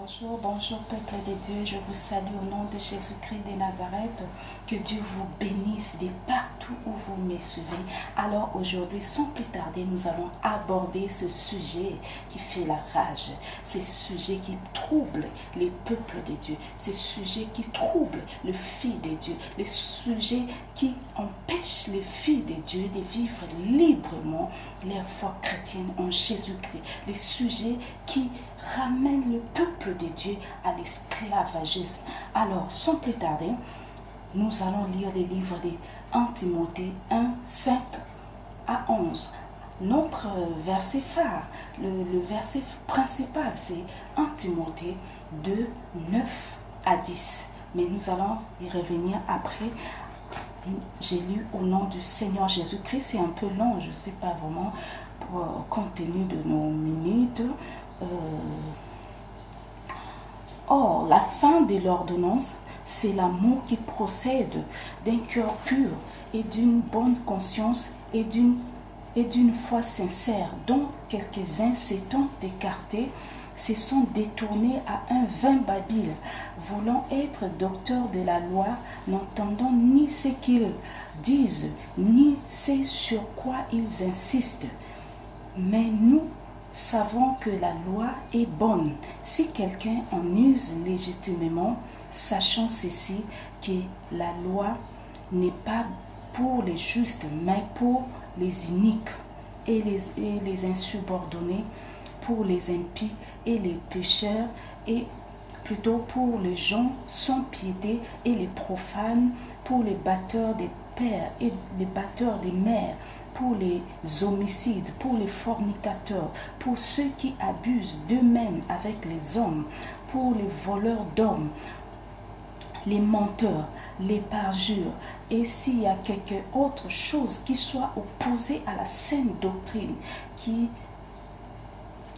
Bonjour, bonjour peuple de Dieu, je vous salue au nom de Jésus-Christ de Nazareth. Que Dieu vous bénisse de partout où vous me suivez. Alors aujourd'hui, sans plus tarder, nous allons aborder ce sujet qui fait la rage, ce sujet qui trouble les peuples de Dieu, ce sujet qui trouble les filles de Dieu, le sujet qui empêche les filles de Dieu de vivre librement leur foi chrétienne en Jésus-Christ, le sujet qui ramène le peuple de Dieu à l'esclavagisme. Alors, sans plus tarder, nous allons lire les livres de 1 Timothée 1, 5 à 11. Notre verset phare, le verset principal, c'est 1 Timothée 2, 9 à 10. Mais nous allons y revenir après. J'ai lu au nom du Seigneur Jésus-Christ. C'est un peu long, je ne sais pas vraiment, compte tenu de nos minutes. Or, la fin de l'ordonnance, c'est l'amour qui procède d'un cœur pur et d'une bonne conscience et d'une foi sincère, dont quelques-uns s'étant écartés se sont détournés à un vain babil, voulant être docteurs de la loi, n'entendant ni ce qu'ils disent, ni ce sur quoi ils insistent. Mais nous savons que la loi est bonne si quelqu'un en use légitimement, sachant ceci, que la loi n'est pas pour les justes, mais pour les iniques et les insubordonnés, pour les impies et les pécheurs, et plutôt pour les gens sans piété et les profanes, pour les batteurs des pères et les batteurs des mères, pour les homicides, pour les fornicateurs, pour ceux qui abusent d'eux-mêmes avec les hommes, pour les voleurs d'hommes, les menteurs, les parjures, et s'il y a quelque autre chose qui soit opposée à la saine doctrine, qui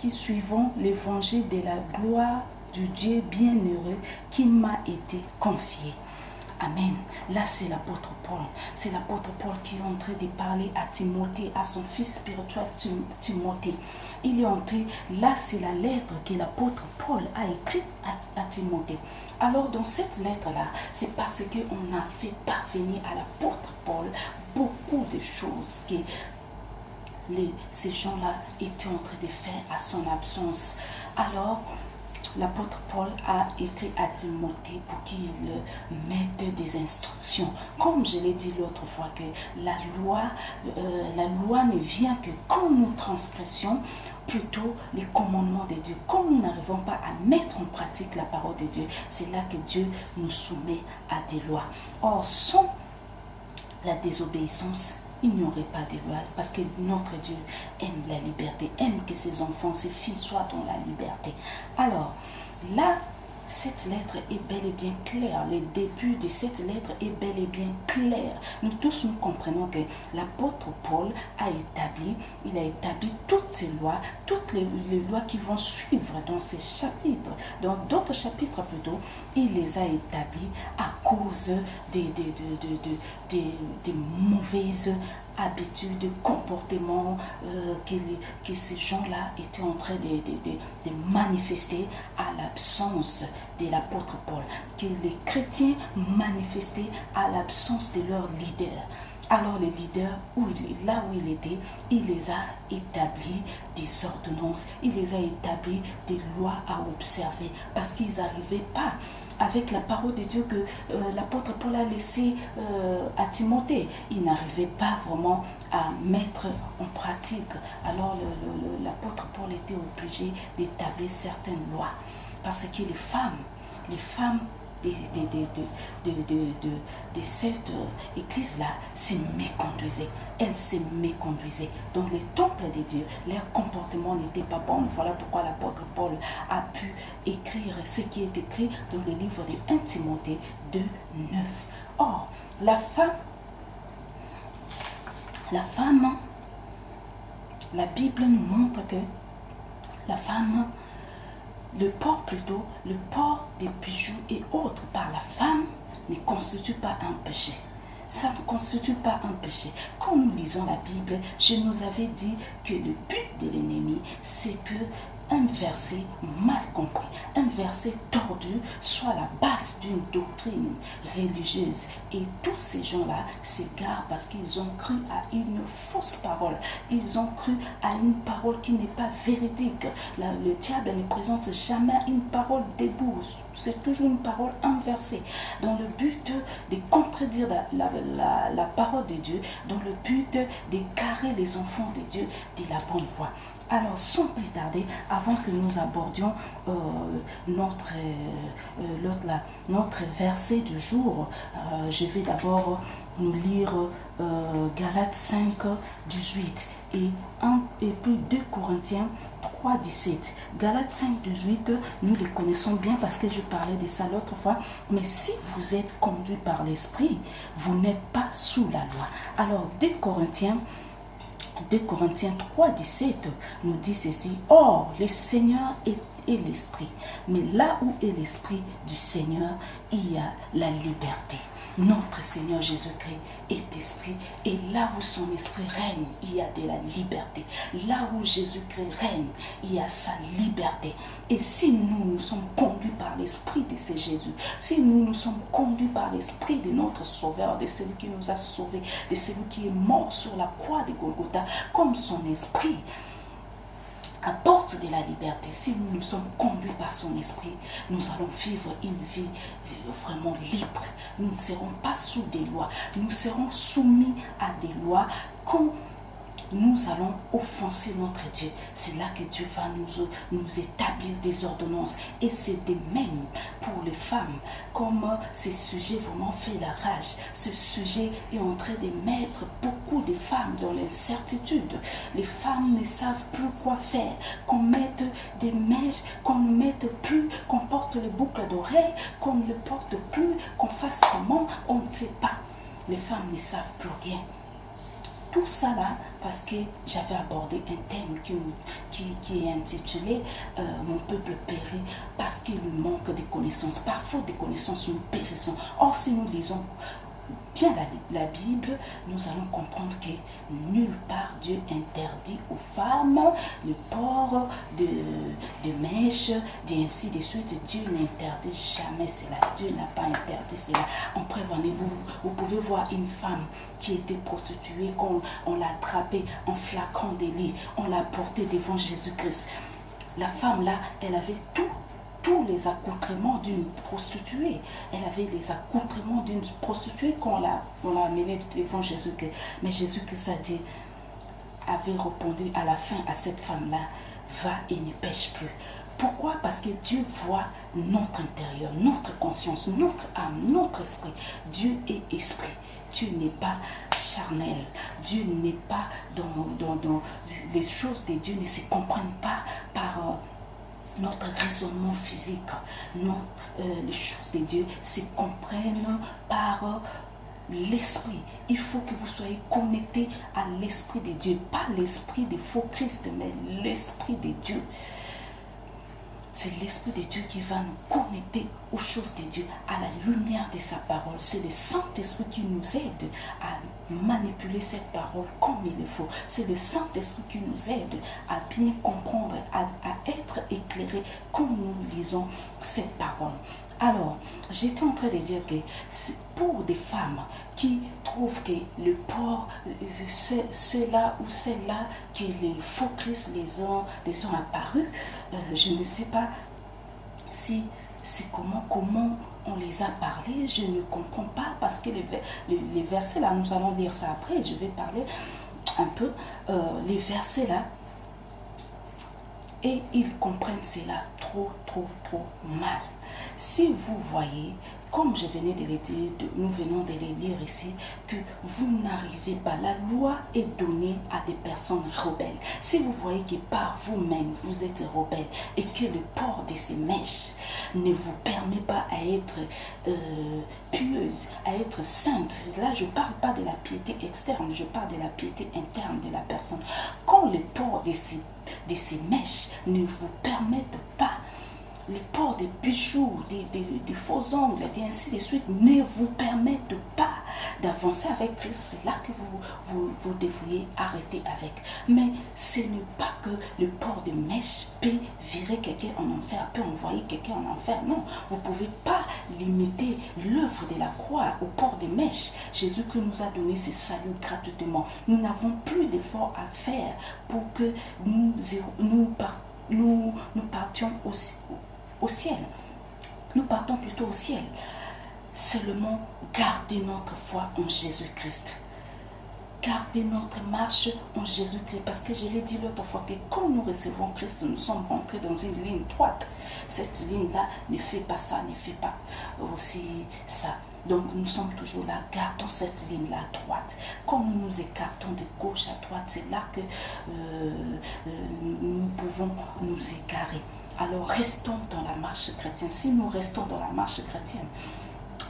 suivons l'évangile de la gloire du Dieu bienheureux qui m'a été confié. Amen. Là, c'est l'apôtre Paul. C'est l'apôtre Paul qui est en train de parler à Timothée, à son fils spirituel Timothée. Il est entré, là, c'est la lettre que l'apôtre Paul a écrite à Timothée. Alors, dans cette lettre-là, c'est parce qu'on a fait parvenir à l'apôtre Paul beaucoup de choses que ces gens-là étaient en train de faire à son absence. Alors, l'apôtre Paul a écrit à Timothée pour qu'il mette des instructions. Comme je l'ai dit l'autre fois, que la loi ne vient que quand nous transgressions plutôt les commandements de Dieu. Comme nous n'arrivons pas à mettre en pratique la parole de Dieu, c'est là que Dieu nous soumet à des lois. Or, sans la désobéissance, il n'y aurait pas de loi, parce que notre Dieu aime la liberté, aime que ses enfants, ses filles soient dans la liberté. Alors, là, cette lettre est bel et bien claire. Le début de cette lettre est bel et bien clair. Nous tous, nous comprenons que l'apôtre Paul a établi toutes ces lois, toutes les lois qui vont suivre dans ces chapitres, dans d'autres chapitres plutôt, il les a établies à cause des mauvaises habitudes, comportements que ces gens-là étaient en train de manifester à l'absence de l'apôtre Paul, que les chrétiens manifestaient à l'absence de leur leader. Alors les leaders, là où il était, il les a établis des ordonnances, il les a établis des lois à observer, parce qu'ils n'arrivaient pas avec la parole de Dieu que l'apôtre Paul a laissée à Timothée. Il n'arrivait pas vraiment à mettre en pratique. Alors l'apôtre Paul était obligé d'établir certaines lois, parce que les femmes de cette église-là se méconduisaient. Elles se méconduisaient. Dans les temples de Dieu, leur comportement n'était pas bon. Voilà pourquoi l'apôtre Paul a pu écrire ce qui est écrit dans le livre de 1 Timothée 2, 9. Or, la femme, la Bible nous montre que la femme, le port des bijoux et autres par la femme ne constitue pas un péché. Ça ne constitue pas un péché. Quand nous lisons la Bible, je nous avais dit que le but de l'ennemi, c'est que un verset mal compris, un verset tordu soit la base d'une doctrine religieuse. Et tous ces gens-là s'égarent parce qu'ils ont cru à une fausse parole. Ils ont cru à une parole qui n'est pas véridique. Le diable ne présente jamais une parole debout. C'est toujours une parole inversée. Dans le but de contredire la parole de Dieu, dans le but d'égarer les enfants de Dieu de la bonne voie. Alors, sans plus tarder, avant que nous abordions notre verset du jour, je vais d'abord nous lire Galates 5, 18 et puis 2 Corinthiens 3, 17. Galates 5, 18, nous les connaissons bien parce que je parlais de ça l'autre fois. Mais si vous êtes conduit par l'Esprit, vous n'êtes pas sous la loi. Alors, 2 Corinthiens 3, 17 nous dit ceci. Or, le Seigneur est l'Esprit. Mais là où est l'Esprit du Seigneur, il y a la liberté. Notre Seigneur Jésus-Christ est esprit et là où son esprit règne, il y a de la liberté. Là où Jésus-Christ règne, il y a sa liberté. Et si nous sommes conduits par l'esprit de ce Jésus, si nous sommes conduits par l'esprit de notre Sauveur, de celui qui nous a sauvés, de celui qui est mort sur la croix de Golgotha, comme son esprit apporte de la liberté, si nous sommes conduits par son esprit, nous allons vivre une vie vraiment libre. Nous ne serons pas sous des lois, nous serons soumis à des lois quand nous allons offenser notre Dieu. C'est là que Dieu va nous établir des ordonnances. Et c'est de même pour les femmes. Comme ce sujet vraiment fait la rage, ce sujet est en train de mettre beaucoup de femmes dans l'incertitude. Les femmes ne savent plus quoi faire. Qu'on mette des mèches, qu'on ne mette plus, qu'on porte les boucles d'oreilles, qu'on ne le porte plus, qu'on fasse comment, on ne sait pas. Les femmes ne savent plus rien. Tout ça là, parce que j'avais abordé un thème qui est intitulé Mon peuple périt parce qu'il lui manque de connaissances. Par faute de connaissances, nous périssons. Or, si nous lisons bien la Bible, nous allons comprendre que nulle part Dieu interdit aux femmes le port de mèches, et ainsi de suite. Dieu n'interdit jamais cela. Dieu n'a pas interdit cela. En prévenez-vous, vous pouvez voir une femme qui était prostituée, on l'a attrapée en flagrant délit, on l'a portée devant Jésus-Christ. La femme là, elle avait tous les accoutrements d'une prostituée. Elle avait les accoutrements d'une prostituée qu'on l'a amenée devant Jésus-Christ. Mais Jésus-Christ avait répondu à la fin à cette femme-là, va et ne pêche plus. Pourquoi? Parce que Dieu voit notre intérieur, notre conscience, notre âme, notre esprit. Dieu est esprit. Dieu n'est pas charnel. Dieu n'est pas dans les choses de Dieu ne se comprennent pas par notre raisonnement physique. Les choses de Dieu se comprennent par l'esprit. Il faut que vous soyez connectés à l'esprit de Dieu, pas l'esprit de faux Christ, mais l'esprit de Dieu. C'est l'Esprit de Dieu qui va nous connecter aux choses de Dieu, à la lumière de sa parole. C'est le Saint-Esprit qui nous aide à manipuler cette parole comme il le faut. C'est le Saint-Esprit qui nous aide à bien comprendre, à être éclairé quand nous lisons cette parole. Alors, j'étais en train de dire que pour des femmes qui trouvent que le port, ceux-là ou celles-là, que les faux Christ les ont apparus, je ne sais pas si c'est comment on les a parlé, je ne comprends pas parce que les versets là, nous allons lire ça après, je vais parler un peu, les versets là, et ils comprennent cela trop mal. Si vous voyez, comme je venais de les dire, nous venons de les lire ici, que vous n'arrivez pas, la loi est donnée à des personnes rebelles. Si vous voyez que par vous-même, vous êtes rebelle et que le port de ces mèches ne vous permet pas à être pieuse, à être sainte, là je ne parle pas de la piété externe, je parle de la piété interne de la personne. Quand le port de ces mèches ne vous permettent pas les ports des bijoux, des faux ongles, et ainsi de suite, ne vous permettent pas d'avancer avec Christ. C'est là que vous devriez arrêter avec. Mais ce n'est pas que le port de mèche peut virer quelqu'un en enfer, peut envoyer quelqu'un en enfer. Non, vous ne pouvez pas limiter l'œuvre de la croix au port de mèche. Jésus qui nous a donné ce salut gratuitement. Nous n'avons plus d'efforts à faire pour que nous partions au ciel. Nous partons plutôt au ciel. Seulement garder notre foi en Jésus-Christ. Garder notre marche en Jésus-Christ. Parce que je l'ai dit l'autre fois que quand nous recevons Christ, nous sommes rentrés dans une ligne droite. Cette ligne-là ne fait pas ça, ne fait pas aussi ça. Donc nous sommes toujours là, gardons cette ligne-là droite. Quand nous nous écartons de gauche à droite, c'est là que nous pouvons nous égarer. Alors restons dans la marche chrétienne. Si nous restons dans la marche chrétienne,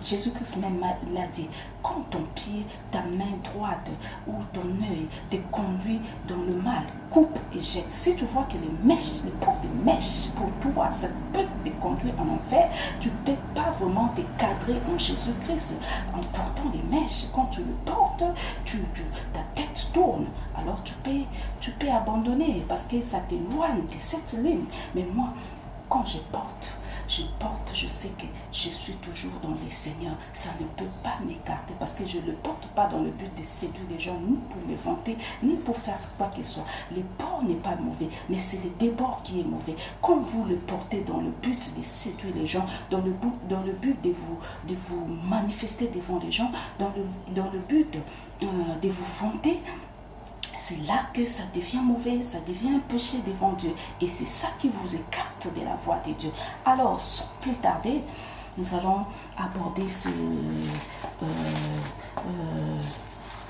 Jésus-Christ même l'a dit, quand ton pied, ta main droite ou ton œil te conduit dans le mal, coupe et jette. Si tu vois que les portes de mèches pour toi, ça peut te conduire en enfer, tu ne peux pas vraiment te cadrer en Jésus-Christ. En portant les mèches, quand tu le portes, ta tête tourne. Alors tu peux abandonner parce que ça t'éloigne de cette ligne. Mais moi, quand je porte, je sais que je suis toujours dans les Seigneurs. Ça ne peut pas m'écarter parce que je ne le porte pas dans le but de séduire les gens, ni pour me vanter, ni pour faire quoi que ce soit. Le port n'est pas mauvais, mais c'est le débord qui est mauvais. Quand vous le portez dans le but de séduire les gens, dans le but de vous manifester devant les gens, dans le but de vous vanter, c'est là que ça devient mauvais, ça devient un péché devant Dieu. Et c'est ça qui vous écarte de la voie de Dieu. Alors, sans plus tarder, nous allons aborder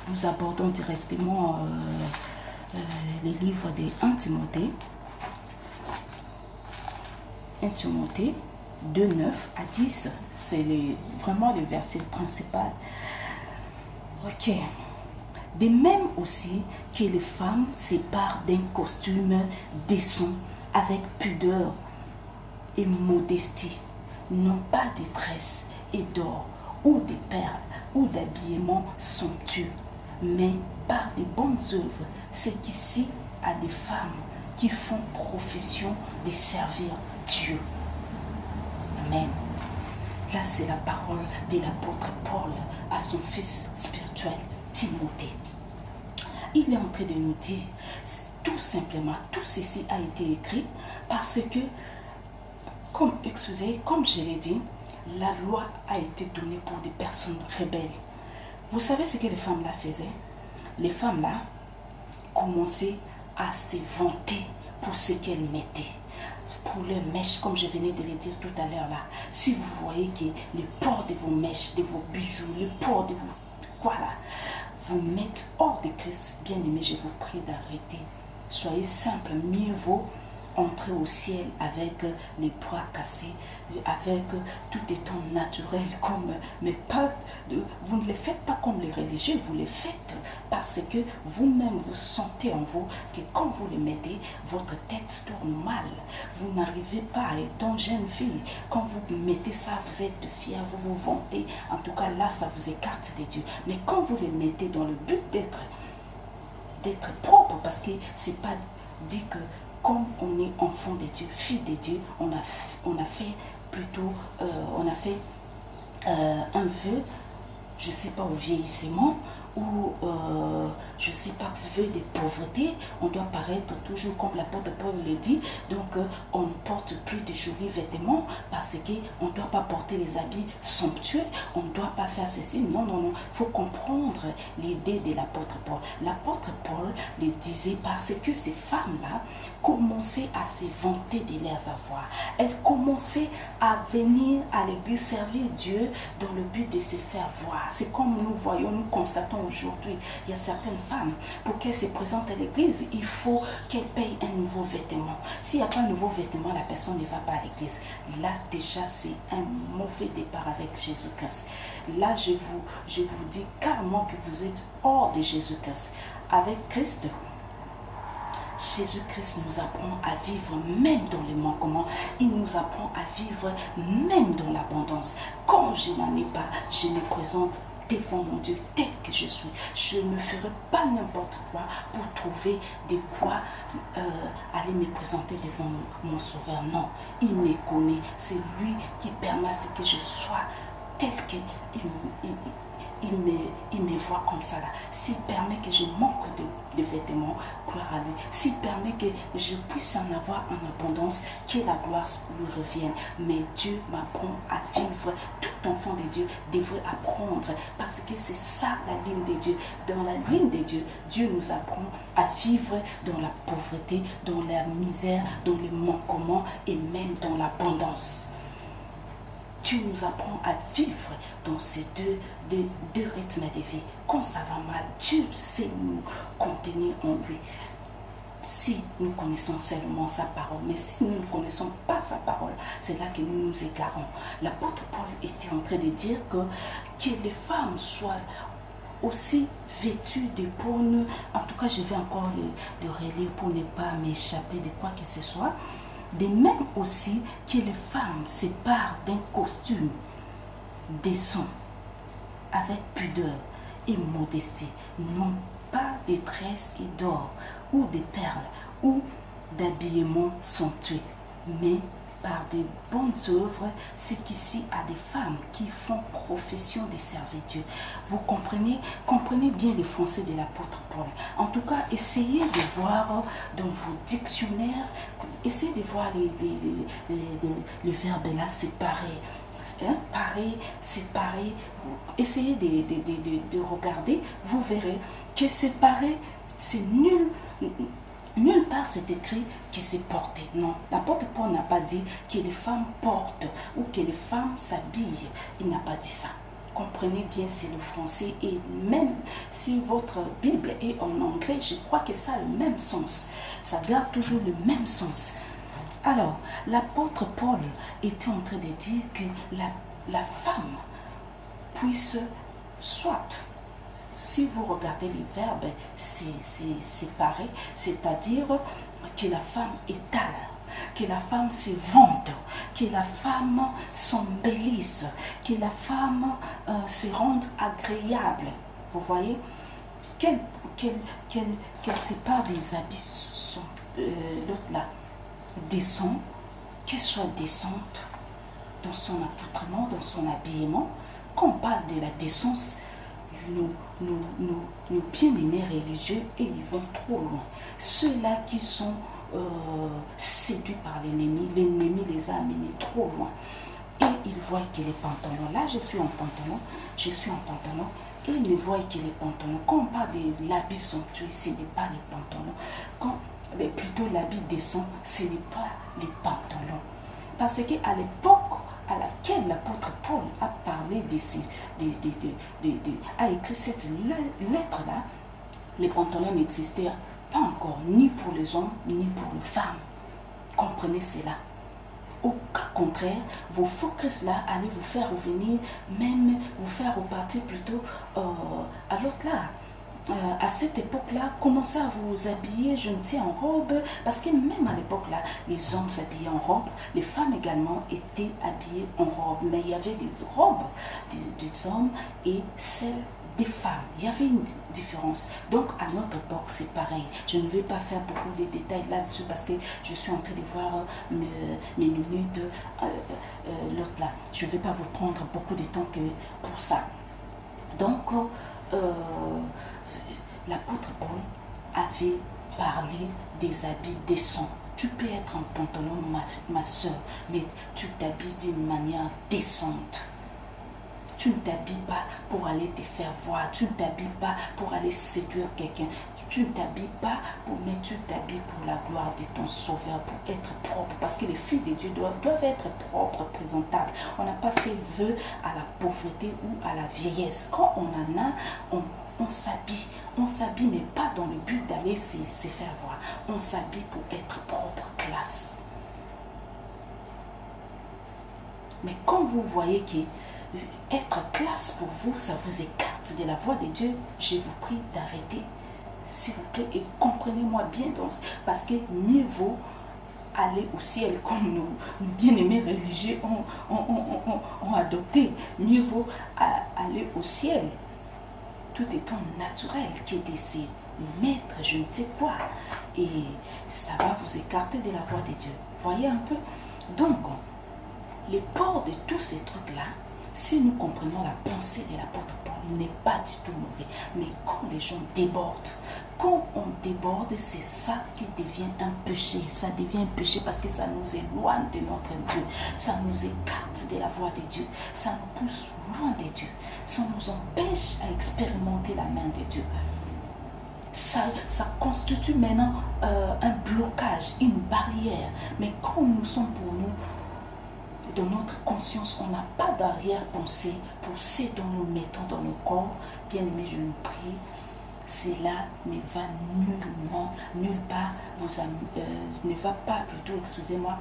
nous abordons directement les livres de 1 Timothée. 1 Timothée 2, 9 à 10. C'est vraiment le verset principal. Ok. De même aussi que les femmes séparent d'un costume décent avec pudeur et modestie, non pas de tresses et d'or ou de perles ou d'habillement somptueux, mais par de bonnes œuvres. C'est qu'ici à des femmes qui font profession de servir Dieu. Amen. Là, c'est la parole de l'apôtre Paul à son fils spirituel Timothée. Il est en train de nous dire tout simplement, tout ceci a été écrit parce que, comme je l'ai dit, la loi a été donnée pour des personnes rebelles. Vous savez ce que les femmes là faisaient? Les femmes là commençaient à se vanter pour ce qu'elles mettaient. Pour leurs mèches, comme je venais de le dire tout à l'heure là. Si vous voyez que les ports de vos mèches, de vos bijoux, les ports de vos... Voilà. Vous mettez hors de Christ, bien-aimé, je vous prie d'arrêter. Soyez simple, mieux vaut entrer au ciel avec les bras cassés, avec tout étant naturel, mais pas vous ne le faites pas comme les religieux, vous le faites parce que vous-même vous sentez en vous que quand vous le mettez, votre tête tourne mal. Vous n'arrivez pas, étant jeune fille, quand vous mettez ça, vous êtes fier, vous vous vantez, en tout cas là, ça vous écarte de Dieu. Mais quand vous le mettez dans le but d'être propre, parce que c'est pas dit que comme on est enfant de Dieu, fille de Dieu, on a fait plutôt, un vœu, je ne sais pas, au vieillissement, ou je ne sais pas, vœu de pauvreté. On doit paraître toujours comme l'apôtre Paul le dit. Donc on ne porte plus de jolis vêtements parce qu'on ne doit pas porter les habits somptueux, on ne doit pas faire ceci. Non, non, non. Il faut comprendre l'idée de l'apôtre Paul. L'apôtre Paul le disait parce que ces femmes-là commençaient à se vanter de leurs avoirs. Elles commençaient à venir à l'église servir Dieu dans le but de se faire voir. C'est comme nous voyons, nous constatons aujourd'hui, il y a certaines femmes, pour qu'elles se présentent à l'église, il faut qu'elles payent un nouveau vêtement. S'il n'y a pas un nouveau vêtement, la personne ne va pas à l'église. Là, déjà, c'est un mauvais départ avec Jésus-Christ. Là, je vous dis carrément que vous êtes hors de Jésus-Christ. Avec Christ, Jésus-Christ nous apprend à vivre même dans les manquements. Il nous apprend à vivre même dans l'abondance. Quand je n'en ai pas, je me présente devant mon Dieu tel que je suis. Je ne ferai pas n'importe quoi pour trouver de quoi aller me présenter devant mon Sauveur. Non, il me connaît. C'est lui qui permet à ce que je sois tel qu'il il me voit comme ça là. S'il permet que je manque de vêtements, gloire à lui. S'il permet que je puisse en avoir en abondance, que la gloire lui revienne. Mais Dieu m'apprend à vivre. Tout enfant de Dieu devrait apprendre, parce que c'est ça la ligne de Dieu. Dans la ligne de Dieu, Dieu nous apprend à vivre dans la pauvreté, dans la misère, dans les manquements et même dans l'abondance. Dieu nous apprend à vivre dans ces deux rythmes de vie. Quand ça va mal, Dieu sait nous contenir en lui. Si nous connaissons seulement sa parole, mais si nous ne connaissons pas sa parole, c'est là que nous nous égarons. L'apôtre Paul était en train de dire que les femmes soient aussi vêtues de bonnes. En tout cas, je vais encore le relire pour ne pas m'échapper de quoi que ce soit. De même aussi que les femmes se parent d'un costume décent, avec pudeur et modestie, non pas de tresses et d'or, ou de perles, ou d'habillement somptueux, mais par de bonnes œuvres, ce qu'ici a des femmes qui font profession de servir Dieu. Vous comprenez bien le français de l'apôtre Paul. En tout cas, essayez de voir dans vos dictionnaires, essayez de voir les verbes là séparés. Pareil, séparé. Essayez de regarder, vous verrez que séparé, c'est nul. Nulle part c'est écrit que c'est porté. Non, l'apôtre Paul n'a pas dit que les femmes portent ou que les femmes s'habillent. Il n'a pas dit ça. Comprenez bien, c'est le français, et même si votre Bible est en anglais, je crois que ça a le même sens. Ça garde toujours le même sens. Alors, l'apôtre Paul était en train de dire que la femme puisse soit... Si vous regardez les verbes, c'est séparé, c'est-à-dire que la femme étale, que la femme se vante, que la femme s'embellisse, que la femme se rende agréable. Vous voyez, qu'elle sépare des habits, l'autre là, décent, qu'elle soit décente dans son accoutrement, dans son habillement. Quand on parle de la décence, nos bien-aimés religieux, et ils vont trop loin. Ceux-là qui sont séduits par l'ennemi les a amenés trop loin. Et ils voient que les pantalons, là je suis en pantalon, et ils ne voient que les pantalons. Quand on parle de l'habit somptueux, ce n'est pas les pantalons. Mais plutôt l'habit décent, ce n'est pas les pantalons. Parce qu'à l'époque à laquelle l'apôtre Paul a parlé a écrit cette lettre-là, les pantalons n'existaient pas encore, ni pour les hommes, ni pour les femmes. Comprenez cela. Au cas contraire, vos focus là allez vous faire revenir, même vous faire repartir plutôt à l'autre là. À cette époque-là, commencez à vous habiller, je ne sais, en robe, parce que même à l'époque-là, les hommes s'habillaient en robe, les femmes également étaient habillées en robe, mais il y avait des robes des hommes et celles des femmes. Il y avait une différence. Donc, à notre époque, c'est pareil. Je ne vais pas faire beaucoup de détails là-dessus parce que je suis en train de voir mes minutes, l'autre là. Je ne vais pas vous prendre beaucoup de temps que pour ça. Donc, l'apôtre Paul avait parlé des habits décents. Tu peux être en pantalon, ma soeur, mais tu t'habilles d'une manière décente. Tu ne t'habilles pas pour aller te faire voir. Tu ne t'habilles pas pour aller séduire quelqu'un. Tu ne t'habilles pas mais tu t'habilles pour la gloire de ton Sauveur, pour être propre. Parce que les filles de Dieu doivent être propres, présentables. On n'a pas fait vœu à la pauvreté ou à la vieillesse. Quand on en a, on s'habille. On s'habille, mais pas dans le but d'aller se faire voir. On s'habille pour être propre, classe. Mais quand vous voyez que être classe pour vous, ça vous écarte de la voie de Dieu, je vous prie d'arrêter s'il vous plaît, et comprenez-moi bien, parce que mieux vaut aller au ciel, comme nos bien-aimés religieux ont adopté. Mieux vaut aller au ciel, tout étant naturel, qui est d'essayer mettre je ne sais quoi. Et ça va vous écarter de la voie de Dieu. Voyez un peu? Donc, le port de tous ces trucs-là, si nous comprenons la pensée de l'apôtre Paul, n'est pas du tout mauvais. Mais quand les gens débordent, quand on déborde, c'est ça qui devient un péché. Ça devient un péché parce que ça nous éloigne de notre Dieu. Ça nous écarte de la voie de Dieu. Ça nous pousse loin de Dieu. Ça nous empêche à expérimenter la main de Dieu. Ça constitue maintenant un blocage, une barrière. Mais quand nous sommes pour nous, dans notre conscience, on n'a pas d'arrière-pensée pour ce dont nous mettons dans nos corps. Bien aimé, je vous prie, cela ne va nullement, nulle part, ne va pas plutôt, excusez-moi,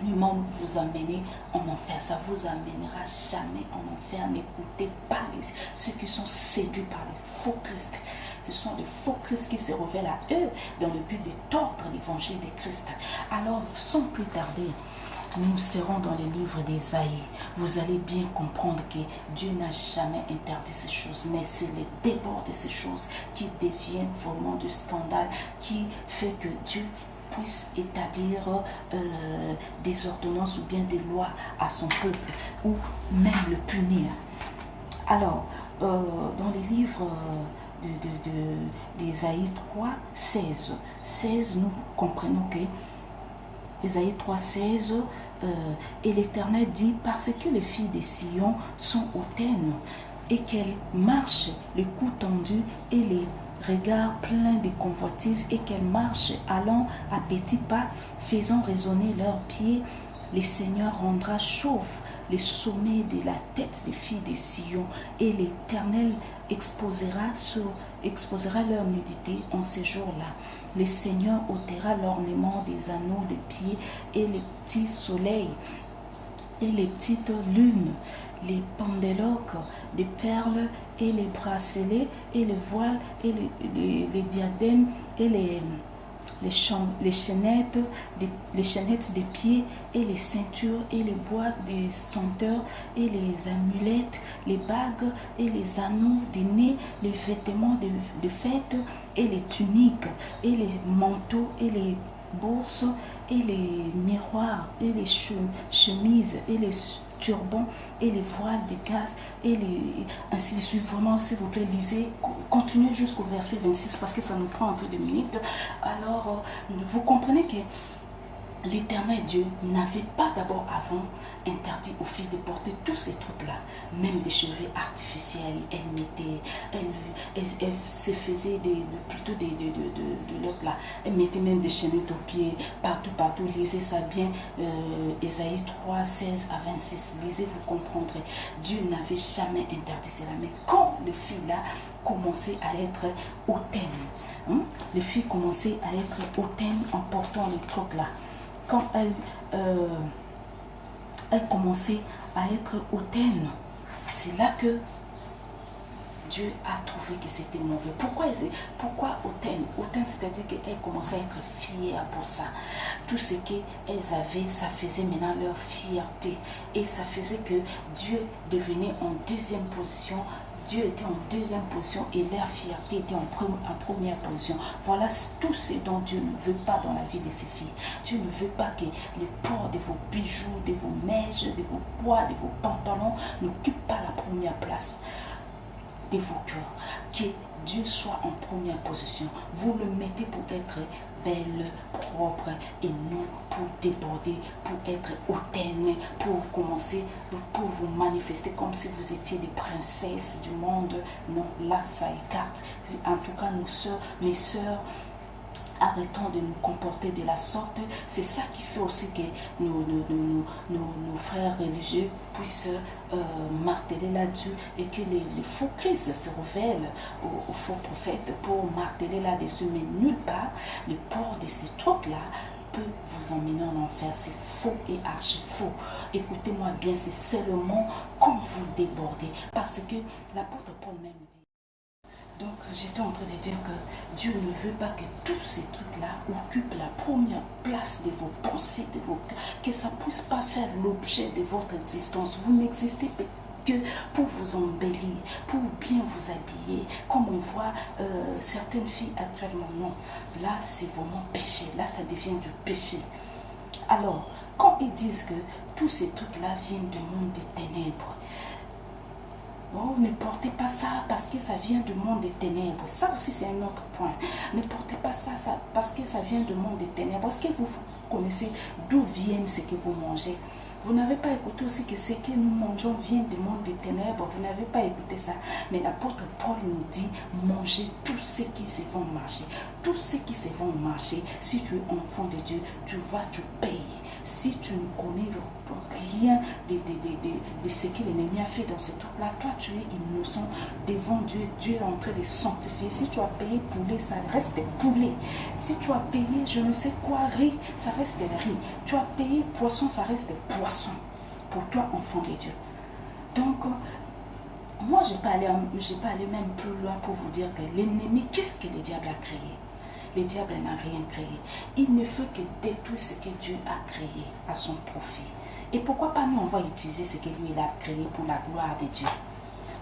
nullement vous amener en enfer. Ça vous amènera jamais en enfer. N'écoutez pas ceux qui sont séduits par les faux Christ. Ce sont des faux Christ qui se révèlent à eux dans le but de tordre l'évangile de Christ. Alors, sans plus tarder, nous serons dans les livres d'Ésaïe. Vous allez bien comprendre que Dieu n'a jamais interdit ces choses, mais c'est le débord de ces choses qui devient vraiment du scandale, qui fait que Dieu puisse établir des ordonnances ou bien des lois à son peuple, ou même le punir. Alors, dans les livres d'Ésaïe 3, 16, nous comprenons que Ésaïe 3, 16, et l'Éternel dit, parce que les filles de Sion sont hautaines et qu'elles marchent les coups tendus et les regards pleins de convoitises et qu'elles marchent allant à petits pas, faisant résonner leurs pieds, le Seigneur rendra chauve les sommets de la tête des filles de Sion et l'Éternel exposera leur nudité en ces jours-là. Le Seigneur ôtera l'ornement des anneaux des pieds et les petits soleils et les petites lunes, les pendeloques, des perles et les bracelets et les voiles et les diadèmes et les chaînettes des pieds et les ceintures et les boîtes des senteurs et les amulettes, les bagues et les anneaux des nez, les vêtements de fête et les tuniques et les manteaux et les bourses et les miroirs et les chemises et les turbans et les voiles de gaz et ainsi de suite. Vraiment, s'il vous plaît, lisez, continuez jusqu'au verset 26 parce que ça nous prend un peu de minutes. Alors, vous comprenez que l'Éternel Dieu n'avait pas d'abord avant interdit aux filles de porter tous ces trucs-là, même des cheveux artificiels. Elle se faisait plutôt de l'autre là. Elle mettait même des chaînettes aux pieds, partout. Lisez ça bien, Ésaïe 3, 16 à 26. Lisez, vous comprendrez. Dieu n'avait jamais interdit cela. Mais quand les filles là commençaient à être hautaines, les filles commençaient à être hautaines en portant les trucs là, quand elle commençait à être hautaine, c'est là que Dieu a trouvé que c'était mauvais. Pourquoi hautaine? Hautaine, c'est-à-dire qu'elle commençait à être fière pour ça. Tout ce qu'elles avaient, ça faisait maintenant leur fierté. Et ça faisait que Dieu devenait en deuxième position. Dieu était en deuxième position et leur fierté était en première position. Voilà tout ce dont Dieu ne veut pas dans la vie de ses filles. Dieu ne veut pas que le port de vos bijoux, de vos mèches, de vos poids, de vos pantalons n'occupe pas la première place de vos cœurs. Que Dieu soit en première position. Vous le mettez pour être belle, propre et non pour déborder, pour être hautaine, pour commencer, pour vous manifester comme si vous étiez des princesses du monde. Non, là ça écarte. En tout cas, mes sœurs, arrêtons de nous comporter de la sorte. C'est ça qui fait aussi que nos frères religieux puissent marteler là-dessus et que les faux Christ se révèlent aux faux prophètes pour marteler là-dessus. Mais nulle part, le port de ces trucs-là peut vous emmener en enfer. C'est faux et archi faux. Écoutez-moi bien, c'est seulement quand vous débordez. Parce que l'apôtre Paul même dit, Donc, j'étais en train de dire que Dieu ne veut pas que tous ces trucs-là occupent la première place de vos pensées, de vos cœurs, que ça ne puisse pas faire l'objet de votre existence. Vous n'existez que pour vous embellir, pour bien vous habiller, comme on voit certaines filles actuellement. Non, là, c'est vraiment péché. Là, ça devient du péché. Alors, quand ils disent que tous ces trucs-là viennent du monde des ténèbres, oh, ne portez pas ça parce que ça vient du monde des ténèbres. Ça aussi, c'est un autre point. Ne portez pas ça parce que ça vient du monde des ténèbres. Est-ce que vous connaissez d'où viennent ce que vous mangez? Vous n'avez pas écouté aussi que ce que nous mangeons vient du monde des ténèbres. Vous n'avez pas écouté ça. Mais l'apôtre Paul nous dit, mangez tout ce qui se vont marcher. Tout ce qui se vont marcher, si tu es enfant de Dieu, tu payes. Si tu ne connais rien de ce que l'ennemi a fait dans ce truc-là, toi tu es innocent devant Dieu. Dieu est en train de sanctifier. Si tu as payé poulet, ça reste poulet. Si tu as payé je ne sais quoi, riz, ça reste riz. Tu as payé poisson, ça reste poisson. Pour toi, enfant de Dieu. Donc, moi, je n'ai pas allé même plus loin pour vous dire que l'ennemi, qu'est-ce que le diable a créé? Le diable n'a rien créé. Il ne fait que détruire ce que Dieu a créé à son profit. Et pourquoi pas nous, on va utiliser ce que lui il a créé pour la gloire de Dieu?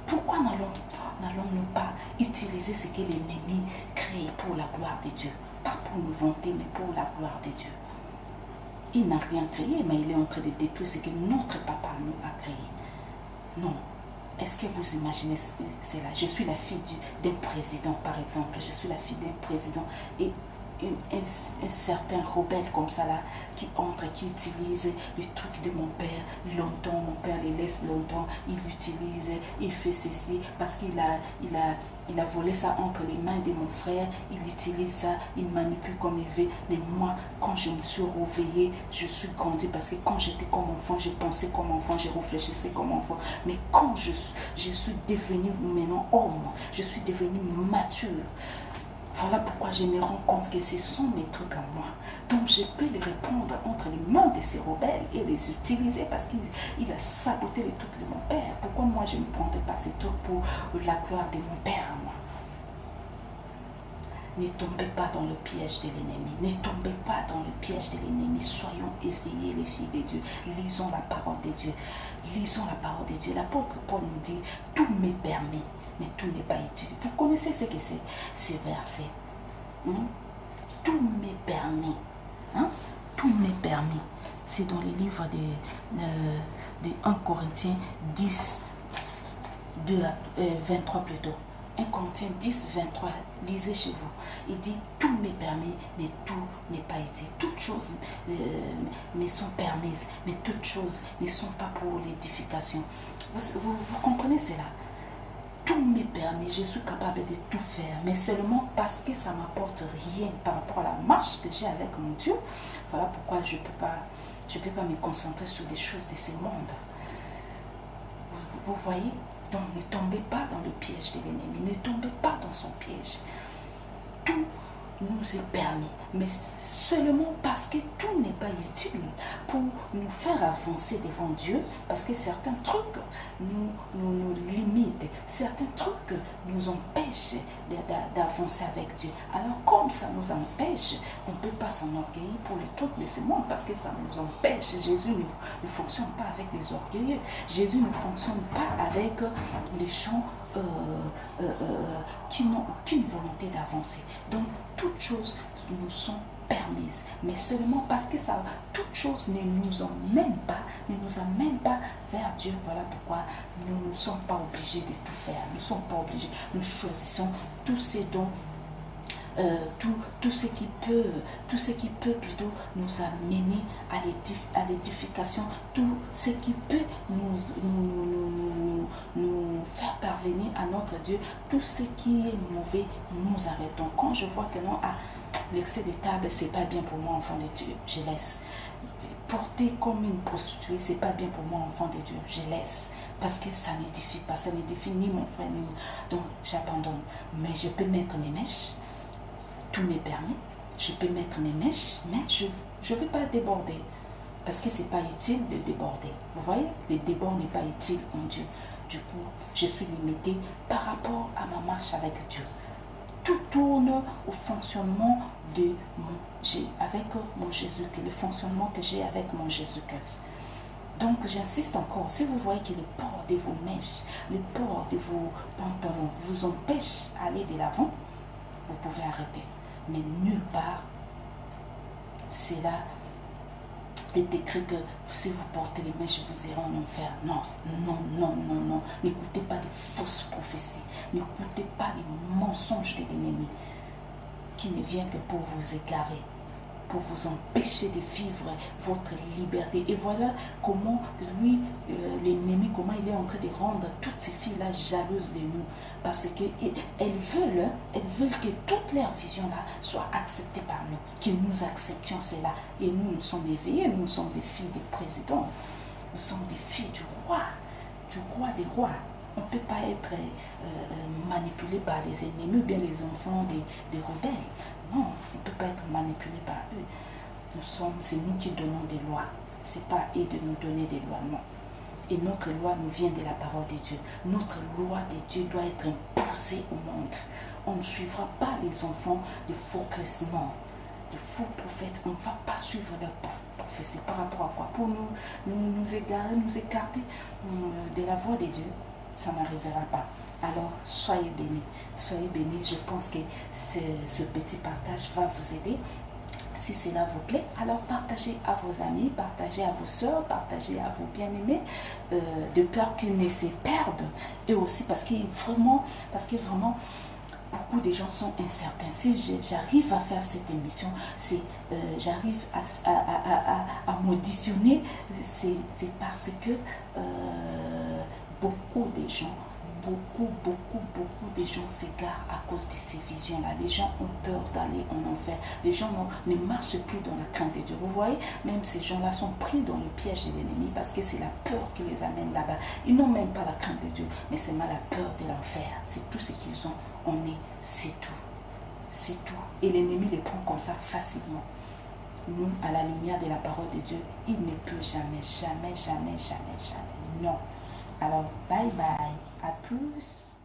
Pourquoi n'allons-nous pas utiliser ce que l'ennemi crée pour la gloire de Dieu? Pas pour nous vanter, mais pour la gloire de Dieu. Il n'a rien créé, mais il est en train de détruire ce que notre papa nous a créé. Non. Est-ce que vous imaginez cela? Je suis la fille d'un président, par exemple. Je suis la fille d'un président. Et un certain rebelle comme ça, là, qui entre, qui utilise les trucs de mon père longtemps. Mon père les laisse longtemps. Il l'utilise, il fait ceci parce qu'il a volé ça entre les mains de mon frère. Il utilise ça, il manipule comme il veut. Mais moi, quand je me suis réveillée, je suis grandie parce que quand j'étais comme enfant, je pensais comme enfant, je réfléchissais comme enfant. Mais quand je suis devenue maintenant homme, je suis devenue mature. Voilà pourquoi je me rends compte que ce sont mes trucs à moi. Donc je peux les répondre entre les mains de ces rebelles et les utiliser parce qu'il a saboté les trucs de mon père. Pourquoi moi je ne prendrais pas ces trucs pour la gloire de mon père à moi? Ne tombez pas dans le piège de l'ennemi. Ne tombez pas dans le piège de l'ennemi. Soyons éveillés, les filles de Dieu. Lisons la parole de Dieu. Lisons la parole de Dieu. L'apôtre Paul nous dit, tout me permet, mais tout n'est pas utile. Vous connaissez ce que c'est, ces versets? Tout me permet. Tout me permet. C'est dans les livres de 1 Corinthiens 10, 23 plutôt. 1 Corinthiens 10, 23, lisez chez vous. Il dit, tout me permet, mais tout n'est pas utile. Toutes choses me sont permises, mais toutes choses ne sont pas pour l'édification. Vous comprenez cela? Tout me permet, je suis capable de tout faire, mais seulement parce que ça ne m'apporte rien par rapport à la marche que j'ai avec mon Dieu. Voilà pourquoi je ne peux pas me concentrer sur des choses de ce monde. Vous voyez? Donc ne tombez pas dans le piège de l'ennemi, ne tombez pas dans son piège. Tout nous est permis, mais seulement parce que tout n'est pas utile pour nous faire avancer devant Dieu, parce que certains trucs nous limitent, certains trucs nous empêchent d'avancer avec Dieu. Alors comme ça nous empêche, on ne peut pas s'enorgueillir pour les trucs de ce monde, parce que ça nous empêche. Jésus ne fonctionne pas avec les orgueilleux. Jésus ne fonctionne pas avec les gens qui n'ont aucune volonté d'avancer. Donc toutes choses nous sont permises, mais seulement parce que ça, toutes choses ne nous emmènent pas vers Dieu. Voilà pourquoi nous ne sommes pas obligés de tout faire. Nous ne sommes pas obligés. Nous choisissons tous ces dons. Tout ce qui peut plutôt nous amener à l'édification, tout ce qui peut nous faire parvenir à notre Dieu, tout ce qui est mauvais, nous arrêtons. Quand je vois que non, l'excès de table, c'est pas bien pour moi, enfant de Dieu, je laisse. Porter comme une prostituée, c'est pas bien pour moi, enfant de Dieu, je laisse. Parce que ça n'édifie pas, ça n'édifie ni mon frère ni moi. Donc j'abandonne. Mais je peux mettre mes mèches. Tout m'est permis, je peux mettre mes mèches, mais je ne veux pas déborder. Parce que ce n'est pas utile de déborder. Vous voyez, le débord n'est pas utile en Dieu. Du coup, je suis limitée par rapport à ma marche avec Dieu. Tout tourne au fonctionnement de avec mon Jésus-Christ, le fonctionnement que j'ai avec mon Jésus-Christ. Donc, j'insiste encore, si vous voyez que le port de vos mèches, le port de vos pantalons vous empêche d'aller de l'avant, vous pouvez arrêter. Mais nulle part, c'est là est écrit que si vous portez les mèches, vous irez en enfer. Non, non, non, non, non. N'écoutez pas les fausses prophéties. N'écoutez pas les mensonges de l'ennemi qui ne vient que pour vous égarer, pour vous empêcher de vivre votre liberté. Et voilà comment lui, l'ennemi, comment il est en train de rendre toutes ces filles-là jalouses de nous. Parce qu'elles veulent que toute leur vision-là soit acceptée par nous, que nous acceptions cela. Et nous sommes éveillés, nous sommes des filles des présidents, nous sommes des filles du roi des rois. On ne peut pas être manipulé par les ennemis ou bien les enfants des rebelles. Non, on ne peut pas être manipulé par eux. C'est nous qui donnons des lois. Ce n'est pas eux de nous donner des lois, non. Et notre loi nous vient de la parole de Dieu. Notre loi de Dieu doit être imposée au monde. On ne suivra pas les enfants de faux chrétiens, de faux prophètes. On ne va pas suivre leur prophétie. Par rapport à quoi? Pour nous égarer, nous écarter de la voie de Dieu. Ça n'arrivera pas. Alors, soyez bénis. Soyez bénis. Je pense que ce petit partage va vous aider. Si cela vous plaît, alors partagez à vos amis, partagez à vos soeurs, partagez à vos bien-aimés, de peur qu'ils ne se perdent. Et aussi parce que vraiment, beaucoup de gens sont incertains. Si j'arrive à faire cette émission, j'arrive à m'auditionner, c'est parce que beaucoup de gens de gens s'égarent à cause de ces visions-là. Les gens ont peur d'aller en enfer. Les gens ne marchent plus dans la crainte de Dieu. Vous voyez, même ces gens-là sont pris dans le piège de l'ennemi parce que c'est la peur qui les amène là-bas. Ils n'ont même pas la crainte de Dieu, mais c'est mal la peur de l'enfer. C'est tout ce qu'ils ont. C'est tout. C'est tout. Et l'ennemi les prend comme ça facilement. Nous, à la lumière de la parole de Dieu, il ne peut jamais. Non. Alors, bye bye. À plus.